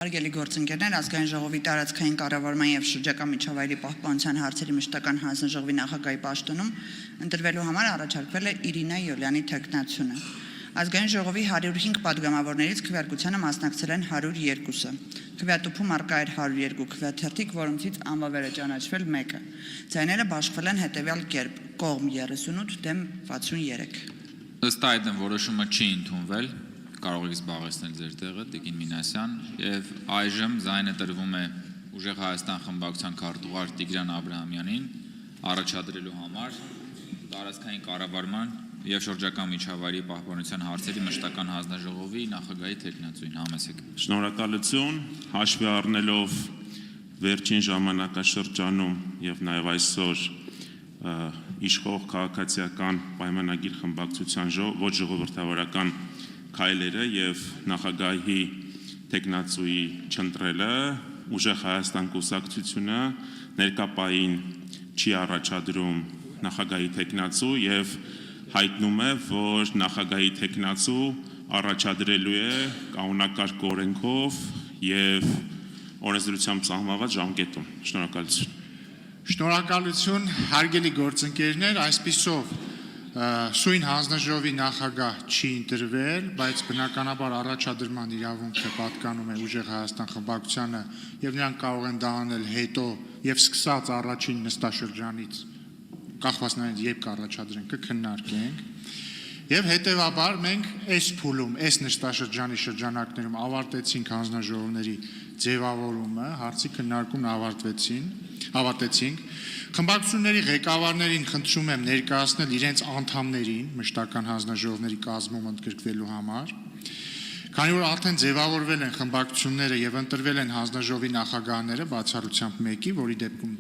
Հարգելի գործընկերներ, ազգային ժողովի տարածքային կառավարման եւ շրջակա միջավայրի պահպանության հարցերի մշտական հանձնաժողովի նախագահի պաշտոնում ընտրվելու համար առաջարկվել է Իրինա Յոլյանի թեկնածությունը։ Ազգային ժողովի 105 պատգամավորներից քվեարկությանը մասնակցել են 102-ը։ Քվեատուփում առկա էր 102 քվեաթերթիկ, որոնցից անվավեր է ճանաչվել 1-ը։ Ձայները բաշխվել են հետևյալ կերպ՝ կողմ 38, դեմ 63։ Ըստ այդմ որոշումը չի ընդունվել։ Կարող եք զբաղեցնել ձեր տեղը, Տիկին Մինասյան, եւ այժմ ձայնը տրվում է Ուժեղ Հայաստան խմբակցության քարտուղար Տիգրան Աբրահամյանին առաջադրելու համար տարածքային կառավարման եւ շրջակա միջավայրի պահպանության հարցերի մշտական հանձնաժողովի նախագահի թեկնածուին համեցեք։ Շնորհակալություն, հաշվի առնելով վերջին ժամանակաշրջանում եւ նաեւ այսօր իշխող քաղաքացիական պայմանագիր խմբակցության ոչ ժողովրդավարական քայլերը եւ նախագահի տեխնացուի չընտրելը Ուժեղ Հայաստան կուսակցությունը ներկապային չի առաջադրում նախագահի տեխնացու եւ հայտնում է, որ նախագահի տեխնացու առաջադրելու է կանոնակարգ օրենքով եւ օրենսդրությամբ սահմանված ժամկետում։ Շնորհակալություն։ Շնորհակալություն, հարգելի գործընկերներ, այսպիսով Սույն հանձնաժողովի նախագահ չի ընտրվել, բայց բնականաբար առաջադրման իրավունքը պատկանում է Ուժեղ Հայաստան խմբակցությանը եւ նրանք կարող են դա անել հետո եւ սկսած առաջին նստաշրջանից կախված նրանից երբ կառաջադրեն կքննարկենք եւ հետեւաբար մենք այս փուլում, այս նստաշրջանի շրջանակներում ավարտեցինք հանձնաժողովների ձևավորումը, հարցի քննարկումն ավարտեցինք Խմբակցությունների ղեկավարներին խնդրում եմ ներկայացնել իրենց անդամներին մշտական հանձնաժողովների կազմում ընդգրկվելու համար։ Քանի որ արդեն ձևավորվել են խմբակցությունները եւ ընտրվել են հանձնաժողովի նախագահները բացառությամբ մեկի, որի դեպքում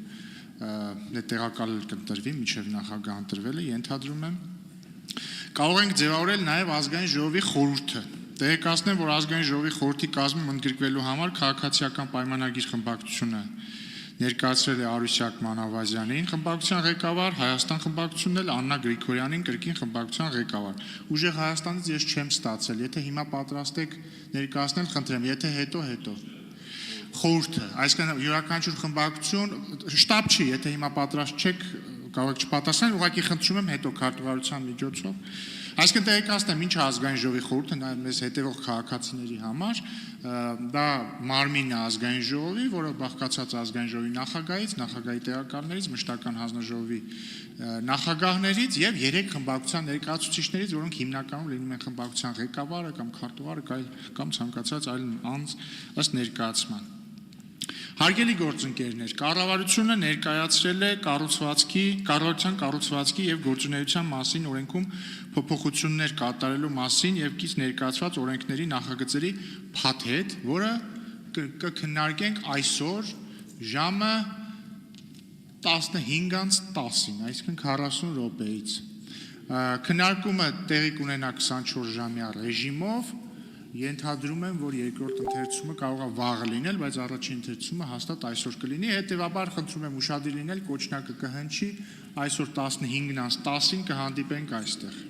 տեղակալ կընտրվի, միջև նախագահ ընտրվել է, ենթադրում եմ, կարող ենք ձևավորել նաեւ ազգային ժողովի խորհուրդը։ Տեղեկացնեմ, որ ազգային ժողովի խորհրդի կազմում ընդգրկվելու համար քաղաքացիական պայմանագիր խմբակցությունը ներկայացրել է Արուսյակ Մանավազյանին, խմբակցության ղեկավար, Հայաստան խմբակցությունն էլ Աննա Գրիգորյանին, կրկին խմբակցության ղեկավար։ Ուժեղ Հայաստանից ես չեմ ստացել, եթե հիմա պատրաստ եք ներկայացնել, խնդրեմ, եթե հետո։ Խորհուրդը, այսինքն յուրաքանչյուր խմբակցություն շտաբ չի, եթե հիմա պատրաստ չեք, կարող եք չպատասխանել, ուղղակի խնդրում եմ հետո քարտուղարության միջոցով։ Այսինքն տեղեկացնեմ, ինչ ազգային ժողովի խորհուրդը նաև մեզ հետևող քաղաքացիների համար, դա մարմինը ազգային ժողովի, որը բաղկացած ազգային ժողովի նախագահից, նախագահի տեղակալներից, մշտական հանձնաժողովի նախագահներից եւ 3 խմբակցության ներկայացուցիչներից, որոնք հիմնականում լինում են խմբակցության ղեկավարը կամ քարտուղարը կամ ցանկացած այլ անձ ըստ ներկայացման։ Հարգելի գործընկերներ, կառավարությունը ներկայացրել է կառավարության կառուցվածքի եւ գործունեության մասին օրենքում փոփոխություններ կատարելու մասին եւ կից ներկայացված օրենքների նախագծերի փաթեթ, որը կքննարկենք այսօր ժամը 15:10-ին, այսինքն 40 րոպեից։ Քննարկումը տեղի կունենա 24 ժամյա ռեժիմով։ Ենթադրում եմ, որ երկրորդ ընթերցումը կարող է վաղը լինել, բայց առաջին ընթերցումը հաստատ այսօր կլինի։ Հետևաբար խնդրում եմ ուշադիր լինել, կոչնակը կհնչի, այսօր 15:10-ին կհանդիպենք այստեղ։